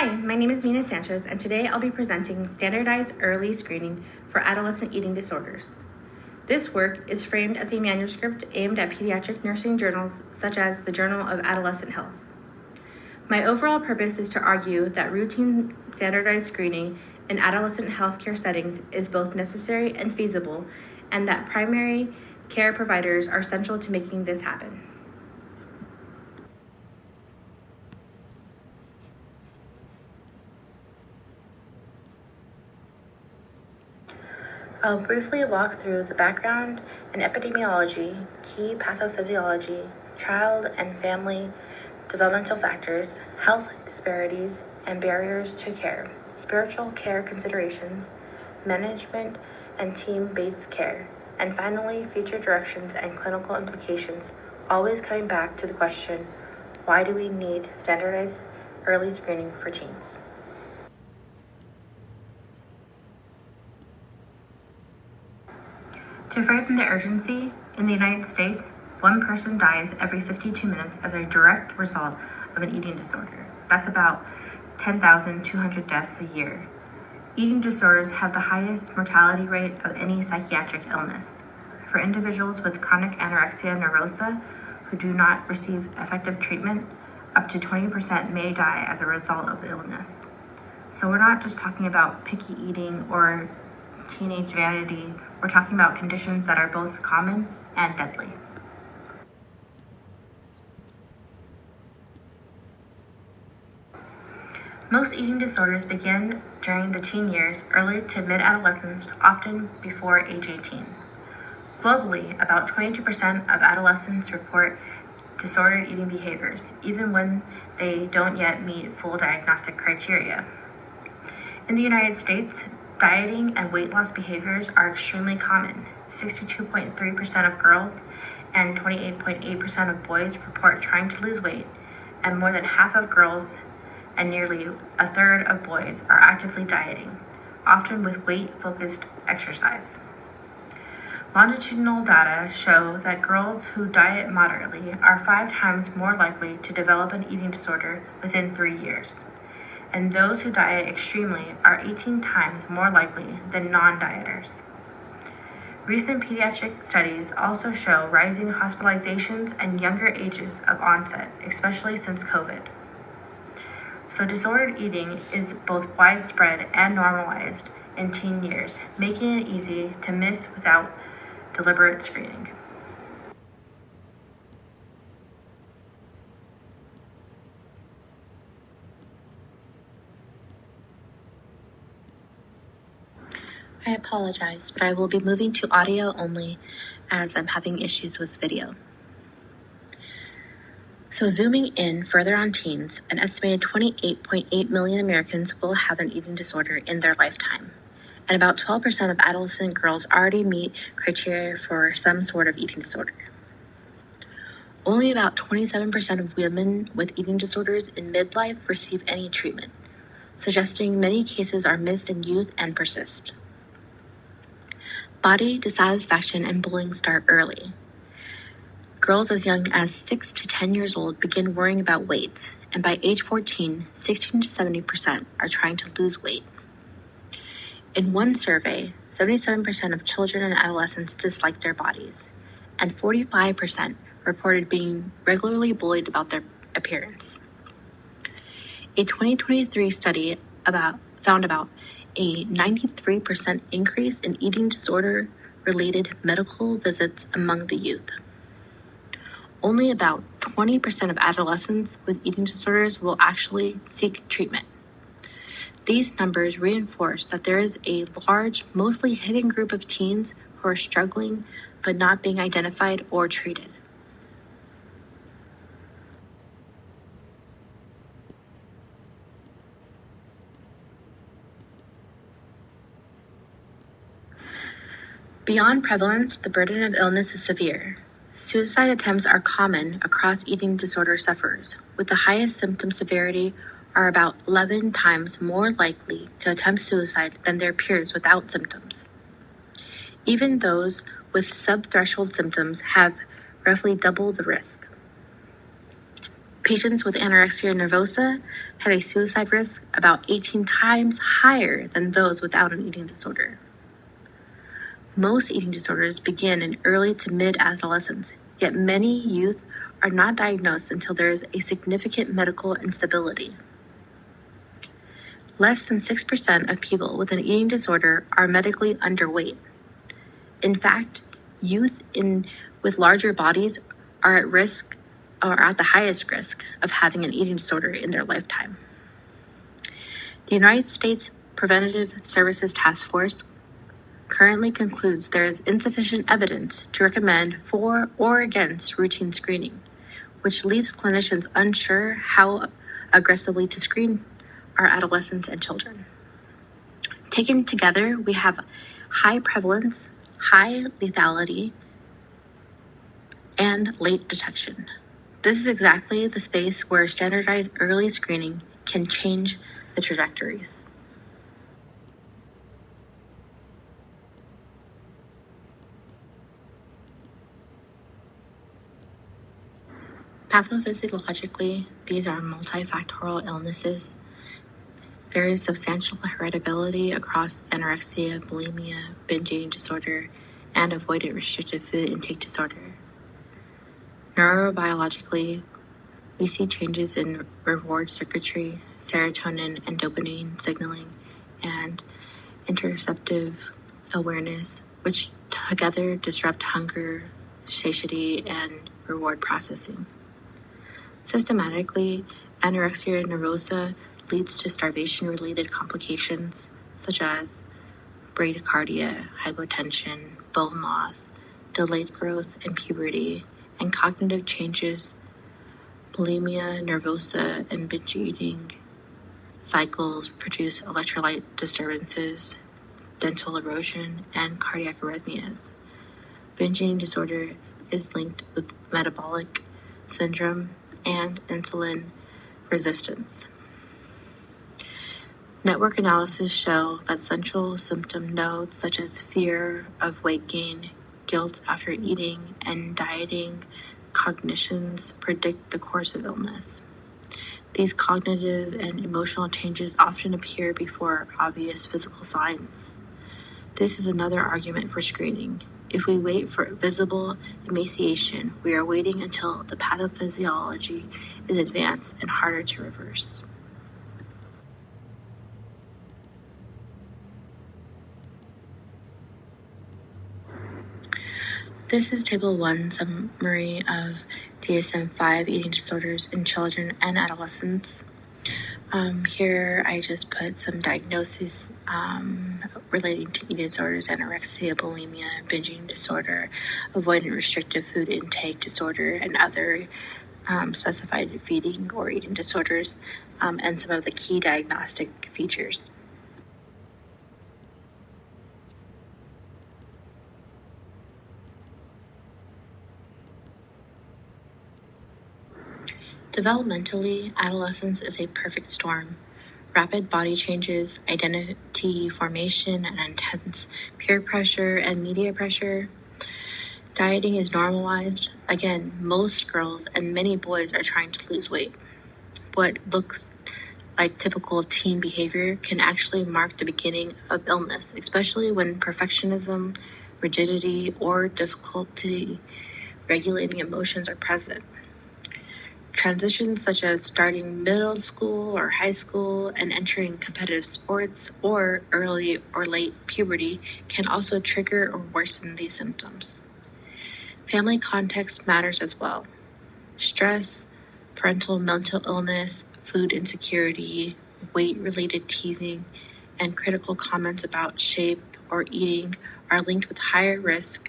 Hi, my name is Nina Sanchez, and today I'll be presenting standardized early screening for adolescent eating disorders. This work is framed as a manuscript aimed at pediatric nursing journals such as the Journal of Adolescent Health. My overall purpose is to argue that routine standardized screening in adolescent healthcare settings is both necessary and feasible, and that primary care providers are central to making this happen. I'll briefly walk through the background and epidemiology, key pathophysiology, child and family developmental factors, health disparities and barriers to care, spiritual care considerations, management and team-based care, and finally, future directions and clinical implications, always coming back to the question, why do we need standardized early screening for teens? To frame the urgency, in the United States, one person dies every 52 minutes as a direct result of an eating disorder. That's about 10,200 deaths a year. Eating disorders have the highest mortality rate of any psychiatric illness. For individuals with chronic anorexia nervosa who do not receive effective treatment, up to 20% may die as a result of the illness. So we're not just talking about picky eating or teenage vanity. We're talking about conditions that are both common and deadly. Most eating disorders begin during the teen years, early to mid-adolescence, often before age 18. Globally, about 22% of adolescents report disordered eating behaviors, even when they don't yet meet full diagnostic criteria. In the United States, dieting and weight loss behaviors are extremely common. 62.3% of girls and 28.8% of boys report trying to lose weight, and more than half of girls and nearly a third of boys are actively dieting, often with weight-focused exercise. Longitudinal data show that girls who diet moderately are 5 times more likely to develop an eating disorder within 3 years. And those who diet extremely are 18 times more likely than non-dieters. Recent pediatric studies also show rising hospitalizations and younger ages of onset, especially since COVID. So disordered eating is both widespread and normalized in teen years, making it easy to miss without deliberate screening. I apologize, but I will be moving to audio only as I'm having issues with video. So zooming in further on teens, an estimated 28.8 million Americans will have an eating disorder in their lifetime, and about 12% of adolescent girls already meet criteria for some sort of eating disorder. Only about 27% of women with eating disorders in midlife receive any treatment, suggesting many cases are missed in youth and persist. Body dissatisfaction and bullying start early. Girls as young as 6 to 10 years old begin worrying about weight, and by age 14, 16 to 70% are trying to lose weight. In one survey, 77% of children and adolescents disliked their bodies, and 45% reported being regularly bullied about their appearance. A 2023 study found about a 93% increase in eating disorder-related medical visits among the youth. Only about 20% of adolescents with eating disorders will actually seek treatment. These numbers reinforce that there is a large, mostly hidden group of teens who are struggling but not being identified or treated. Beyond prevalence, the burden of illness is severe. Suicide attempts are common across eating disorder sufferers, with the highest symptom severity are about 11 times more likely to attempt suicide than their peers without symptoms. Even those with subthreshold symptoms have roughly double the risk. Patients with anorexia nervosa have a suicide risk about 18 times higher than those without an eating disorder. Most eating disorders begin in early to mid-adolescence, yet many youth are not diagnosed until there is a significant medical instability. Less than 6% of people with an eating disorder are medically underweight. In fact, youth with larger bodies are at the highest risk of having an eating disorder in their lifetime. The United States Preventive Services Task Force currently concludes there is insufficient evidence to recommend for or against routine screening, which leaves clinicians unsure how aggressively to screen our adolescents and children. Taken together, we have high prevalence, high lethality, and late detection. This is exactly the space where standardized early screening can change the trajectories. Pathophysiologically, these are multifactorial illnesses. There is substantial heritability across anorexia, bulimia, binge-eating disorder, and avoidant restrictive food intake disorder. Neurobiologically, we see changes in reward circuitry, serotonin and dopamine signaling, and interoceptive awareness, which together disrupt hunger, satiety, and reward processing. Systematically, anorexia nervosa leads to starvation-related complications such as bradycardia, hypotension, bone loss, delayed growth and puberty, and cognitive changes. Bulimia nervosa and binge eating cycles produce electrolyte disturbances, dental erosion, and cardiac arrhythmias. Binge eating disorder is linked with metabolic syndrome and insulin resistance. Network analysis show that central symptom nodes such as fear of weight gain, guilt after eating, and dieting cognitions predict the course of illness. These cognitive and emotional changes often appear before obvious physical signs. This is another argument for screening. If we wait for visible emaciation, we are waiting until the pathophysiology is advanced and harder to reverse. This is Table 1 summary of DSM-5 eating disorders in children and adolescents. Here I just put some diagnoses relating to eating disorders, anorexia, bulimia, binge eating disorder, avoidant restrictive food intake disorder, and other specified feeding or eating disorders, and some of the key diagnostic features. Developmentally, adolescence is a perfect storm. Rapid body changes, identity formation, and intense peer pressure and media pressure. Dieting is normalized. Again, most girls and many boys are trying to lose weight. What looks like typical teen behavior can actually mark the beginning of illness, especially when perfectionism, rigidity, or difficulty regulating emotions are present. Transitions such as starting middle school or high school and entering competitive sports or early or late puberty can also trigger or worsen these symptoms. Family context matters as well. Stress, parental mental illness, food insecurity, weight-related teasing, and critical comments about shape or eating are linked with higher risk,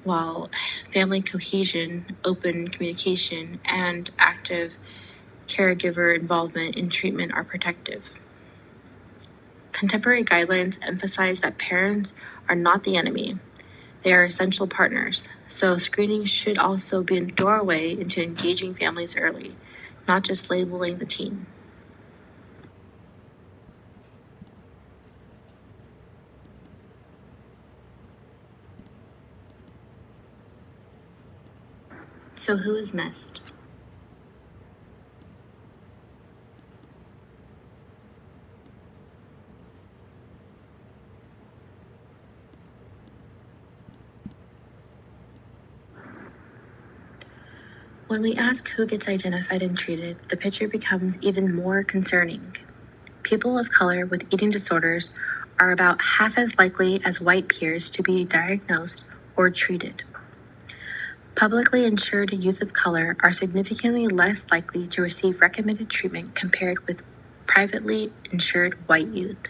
while family cohesion, open communication, and active caregiver involvement in treatment are protective. Contemporary guidelines emphasize that parents are not the enemy. They are essential partners, so screening should also be a doorway into engaging families early, not just labeling the teen. So who is missed? When we ask who gets identified and treated, the picture becomes even more concerning. People of color with eating disorders are about half as likely as white peers to be diagnosed or treated. Publicly insured youth of color are significantly less likely to receive recommended treatment compared with privately insured white youth.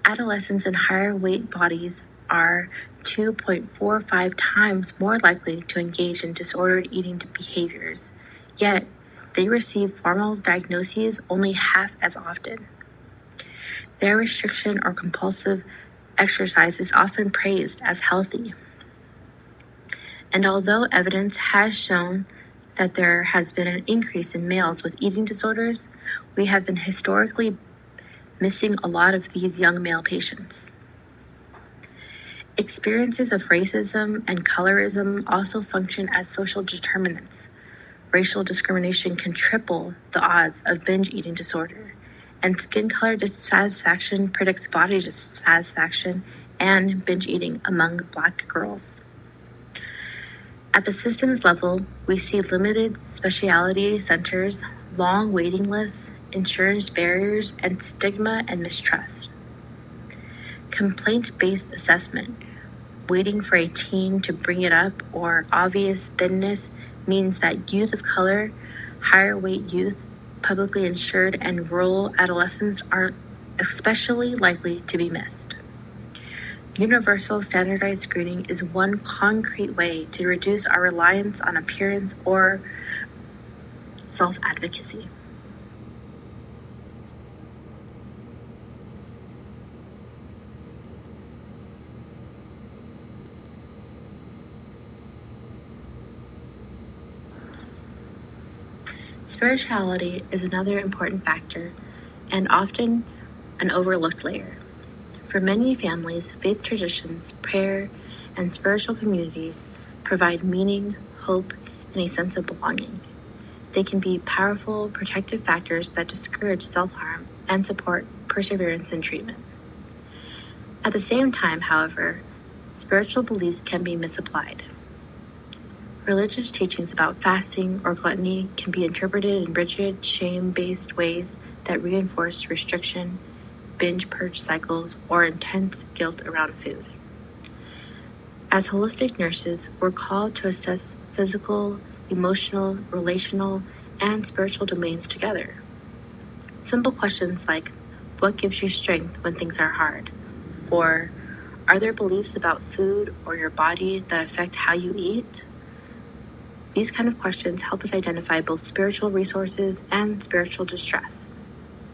Adolescents in higher weight bodies are 2.45 times more likely to engage in disordered eating behaviors, yet they receive formal diagnoses only half as often. Their restriction or compulsive exercise is often praised as healthy. And although evidence has shown that there has been an increase in males with eating disorders, we have been historically missing a lot of these young male patients. Experiences of racism and colorism also function as social determinants. Racial discrimination can triple the odds of binge eating disorder, and skin color dissatisfaction predicts body dissatisfaction and binge eating among Black girls. At the systems level, we see limited specialty centers, long waiting lists, insurance barriers, and stigma and mistrust. Complaint-based assessment, waiting for a teen to bring it up, or obvious thinness means that youth of color, higher weight youth, publicly insured, and rural adolescents are especially likely to be missed. Universal standardized screening is one concrete way to reduce our reliance on appearance or self-advocacy. Spirituality is another important factor and often an overlooked layer. For many families, faith traditions, prayer, and spiritual communities provide meaning, hope, and a sense of belonging. They can be powerful protective factors that discourage self-harm and support perseverance in treatment. At the same time, however, spiritual beliefs can be misapplied. Religious teachings about fasting or gluttony can be interpreted in rigid, shame-based ways that reinforce restriction, binge purge cycles, or intense guilt around food. As holistic nurses, we're called to assess physical, emotional, relational, and spiritual domains together. Simple questions like, what gives you strength when things are hard? Or, are there beliefs about food or your body that affect how you eat? These kind of questions help us identify both spiritual resources and spiritual distress.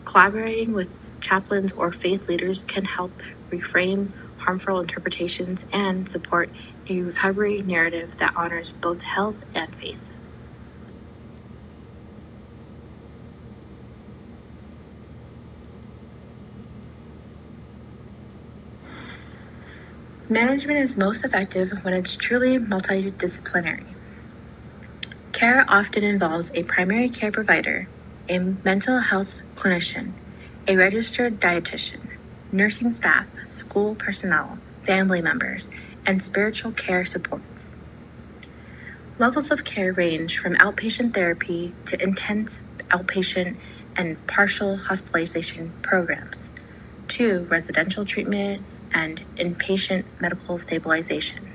Collaborating with chaplains or faith leaders can help reframe harmful interpretations and support a recovery narrative that honors both health and faith. Management is most effective when it's truly multidisciplinary. Care often involves a primary care provider, a mental health clinician, a registered dietitian, nursing staff, school personnel, family members, and spiritual care supports. Levels of care range from outpatient therapy to intense outpatient and partial hospitalization programs, to residential treatment and inpatient medical stabilization.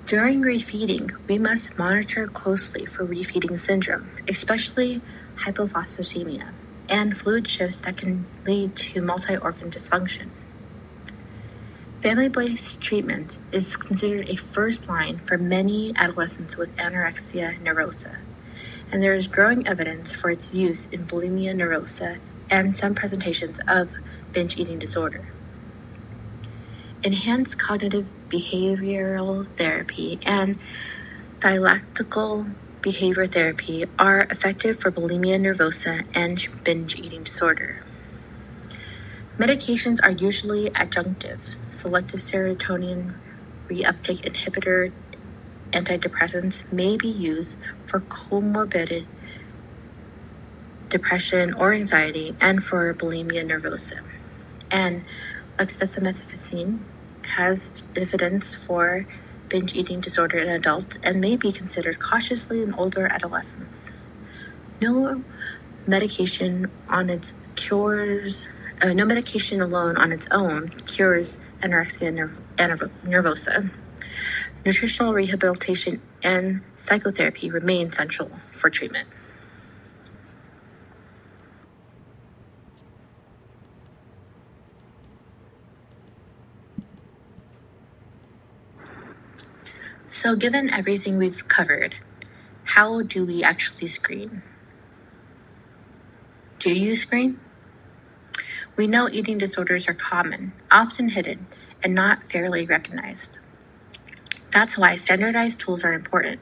During refeeding, we must monitor closely for refeeding syndrome, especially hypophosphatemia, and fluid shifts that can lead to multi-organ dysfunction. Family-based treatment is considered a first line for many adolescents with anorexia nervosa, and there is growing evidence for its use in bulimia nervosa and some presentations of binge eating disorder. Enhanced cognitive behavioral therapy and dialectical behavior therapy are effective for bulimia nervosa and binge eating disorder. Medications are usually adjunctive. Selective serotonin reuptake inhibitor antidepressants may be used for comorbid depression or anxiety and for bulimia nervosa. And dexamethasone has evidence for binge eating disorder in adults and may be considered cautiously in older adolescents. No medication alone on its own cures anorexia nervosa. Nutritional rehabilitation and psychotherapy remain central for treatment. So given everything we've covered, how do we actually screen? Do you screen? We know eating disorders are common, often hidden, and not fairly recognized. That's why standardized tools are important.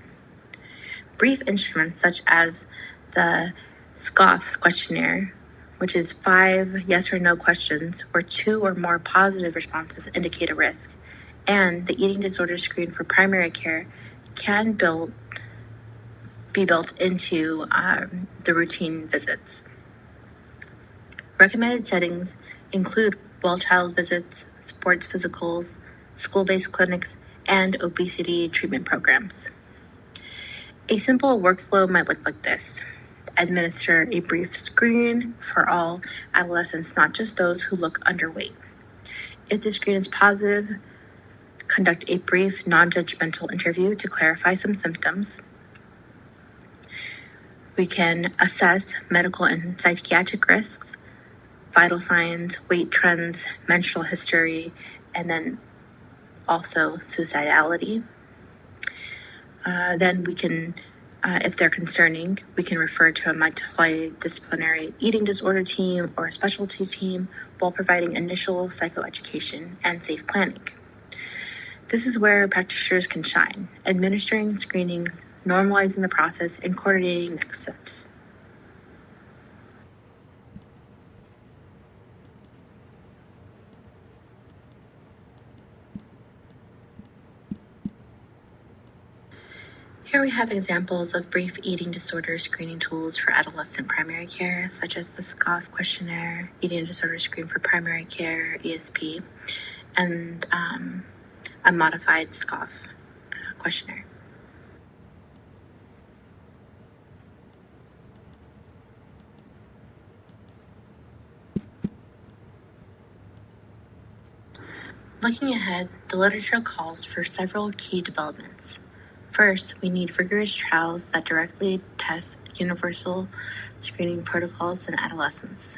Brief instruments such as the SCOFF questionnaire, which is 5 yes or no questions where 2 or more positive responses indicate a risk, and the eating disorder screen for primary care can be built into the routine visits. Recommended settings include well-child visits, sports physicals, school-based clinics, and obesity treatment programs. A simple workflow might look like this. Administer a brief screen for all adolescents, not just those who look underweight. If the screen is positive, conduct a brief, non-judgmental interview to clarify some symptoms. We can assess medical and psychiatric risks, vital signs, weight trends, menstrual history, and then also suicidality. Then we can, if they're concerning, we can refer to a multidisciplinary eating disorder team or a specialty team while providing initial psychoeducation and safe planning. This is where practitioners can shine, administering screenings, normalizing the process, and coordinating next steps. Here we have examples of brief eating disorder screening tools for adolescent primary care, such as the SCOFF questionnaire, eating disorder screen for primary care, ESP, and a modified SCOFF questionnaire. Looking ahead, the literature calls for several key developments. First, we need rigorous trials that directly test universal screening protocols in adolescents.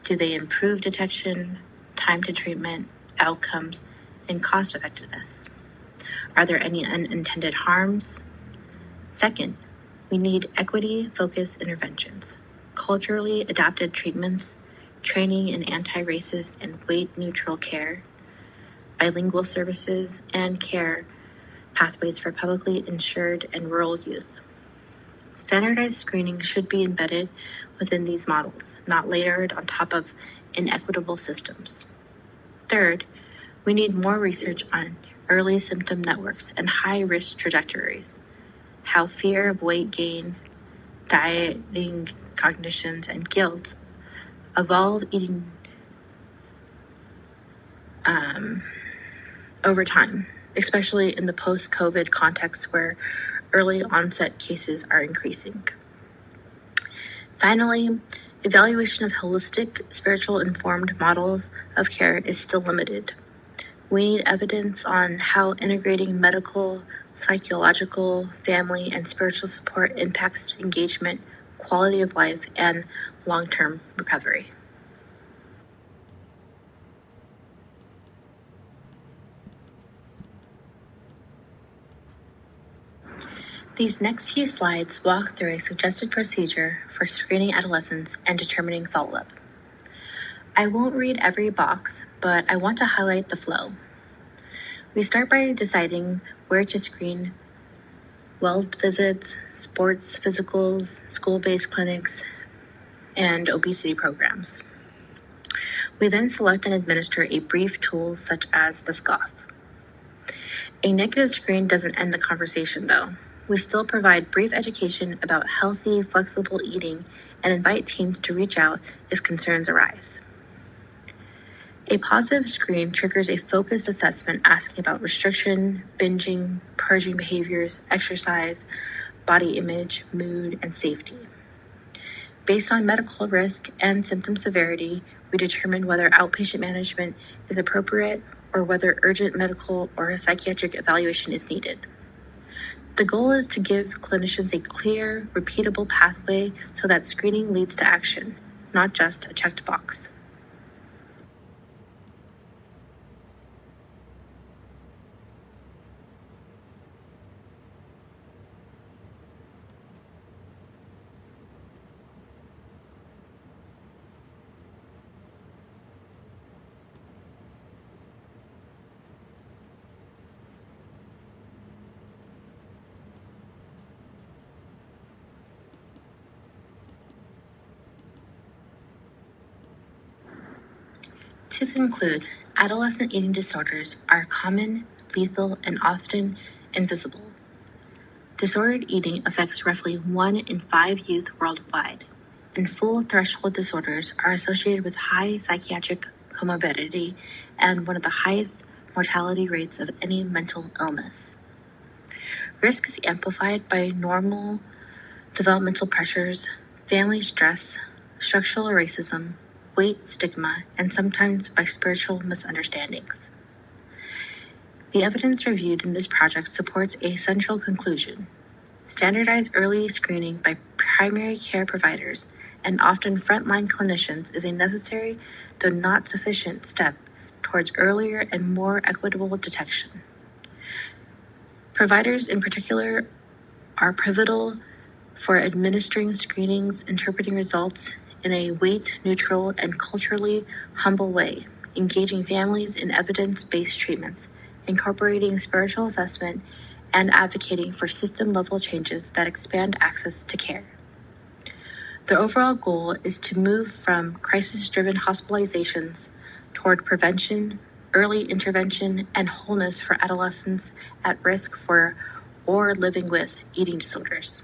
Do they improve detection, time to treatment, outcomes, and cost effectiveness? Are there any unintended harms? Second, we need equity-focused interventions, culturally adapted treatments, training in anti-racist and weight-neutral care, bilingual services, and care pathways for publicly insured and rural youth. Standardized screening should be embedded within these models, not layered on top of inequitable systems. Third, we need more research on early symptom networks and high-risk trajectories, how fear of weight gain, dieting cognitions, and guilt evolve eating over time, especially in the post-COVID context where early onset cases are increasing. Finally, evaluation of holistic, spiritual informed models of care is still limited. We need evidence on how integrating medical, psychological, family, and spiritual support impacts engagement, quality of life, and long-term recovery. These next few slides walk through a suggested procedure for screening adolescents and determining follow-up. I won't read every box, but I want to highlight the flow. We start by deciding where to screen: well visits, sports physicals, school-based clinics, and obesity programs. We then select and administer a brief tool such as the SCOFF. A negative screen doesn't end the conversation though. We still provide brief education about healthy, flexible eating and invite teams to reach out if concerns arise. A positive screen triggers a focused assessment asking about restriction, binging, purging behaviors, exercise, body image, mood, and safety. Based on medical risk and symptom severity, we determine whether outpatient management is appropriate or whether urgent medical or psychiatric evaluation is needed. The goal is to give clinicians a clear, repeatable pathway so that screening leads to action, not just a checked box. To conclude, adolescent eating disorders are common, lethal, and often invisible. Disordered eating affects roughly 1 in 5 youth worldwide, and full threshold disorders are associated with high psychiatric comorbidity and one of the highest mortality rates of any mental illness. Risk is amplified by normal developmental pressures, family stress, structural racism, weight stigma, and sometimes by spiritual misunderstandings. The evidence reviewed in this project supports a central conclusion. Standardized early screening by primary care providers and often frontline clinicians is a necessary, though not sufficient, step towards earlier and more equitable detection. Providers in particular are pivotal for administering screenings, interpreting results in a weight-neutral and culturally humble way, engaging families in evidence-based treatments, incorporating spiritual assessment, and advocating for system-level changes that expand access to care. The overall goal is to move from crisis-driven hospitalizations toward prevention, early intervention, and wholeness for adolescents at risk for or living with eating disorders.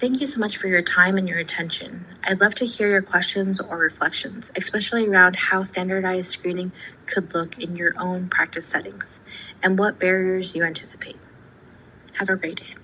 Thank you so much for your time and your attention. I'd love to hear your questions or reflections, especially around how standardized screening could look in your own practice settings and what barriers you anticipate. Have a great day.